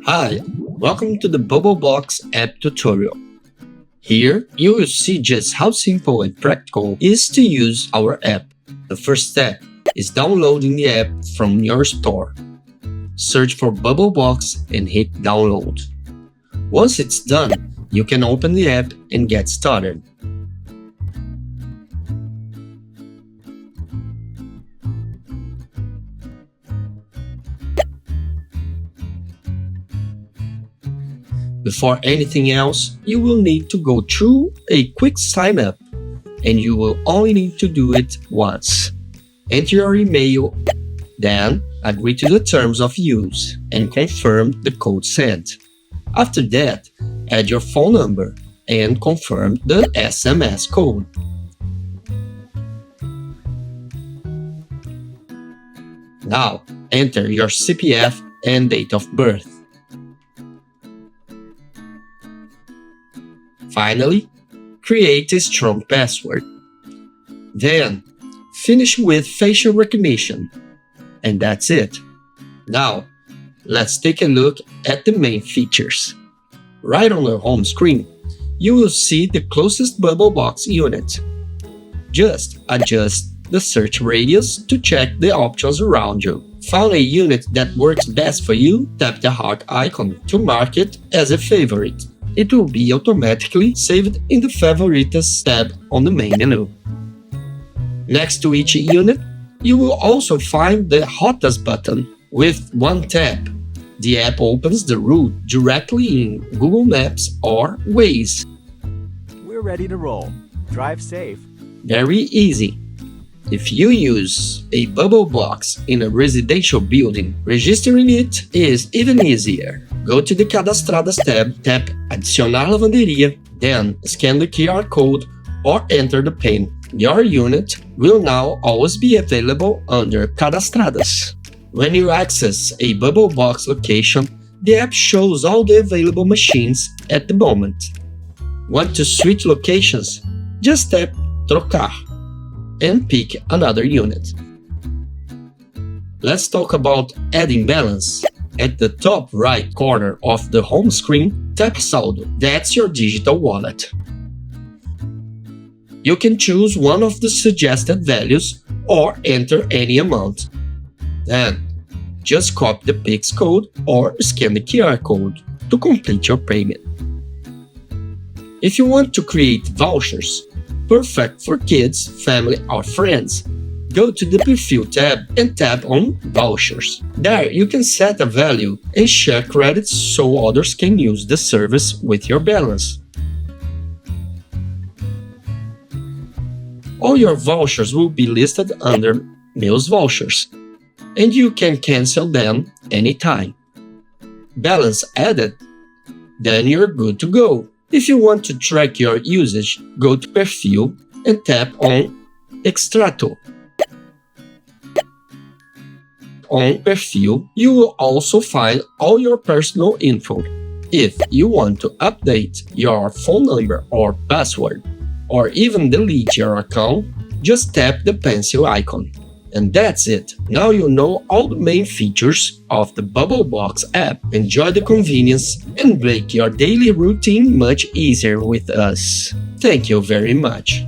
Hi, welcome to the Bubblebox app tutorial. Here, you will see just how simple and practical it is to use our app. The first step is downloading the app from your store. Search for Bubblebox and hit download. Once it's done, you can open the app and get started. Before anything else, you will need to go through a quick sign up, and you will only need to do it once. Enter your email, then agree to the terms of use and confirm the code sent. After that, add your phone number and confirm the SMS code. Now, enter your CPF and date of birth. Finally, create a strong password. Then, finish with facial recognition. And that's it. Now, let's take a look at the main features. Right on the home screen, you will see the closest Bubblebox unit. Just adjust the search radius to check the options around you. Found a unit that works best for you? Tap the heart icon to mark it as a favorite. It will be automatically saved in the Favoritas tab on the main menu. Next to each unit, you will also find the Rotas button. With one tap, the app opens the route directly in Google Maps or Waze. We're ready to roll. Drive safe. Very easy. If you use a Bubblebox in a residential building, registering it is even easier. Go to the Cadastradas tab, tap Adicionar Lavanderia, then scan the QR code or enter the PIN. Your unit will now always be available under Cadastradas. When you access a Bubblebox location, the app shows all the available machines at the moment. Want to switch locations? Just tap Trocar and pick another unit. Let's talk about adding balance. At the top right corner of the home screen, tap Saldo. That's your digital wallet. You can choose one of the suggested values or enter any amount. Then, just copy the Pix code or scan the QR code to complete your payment. If you want to create vouchers, perfect for kids, family, or friends, go to the Perfil tab and tap on Vouchers. There, you can set a value and share credits so others can use the service with your balance. All your vouchers will be listed under Meus Vouchers, and you can cancel them anytime. Balance added? Then you're good to go. If you want to track your usage, go to Perfil and tap on Extrato. On Perfil, you will also find all your personal info. If you want to update your phone number or password, or even delete your account, just tap the pencil icon. And that's it. Now you know all the main features of the Bubblebox app. Enjoy the convenience and make your daily routine much easier with us. Thank you very much.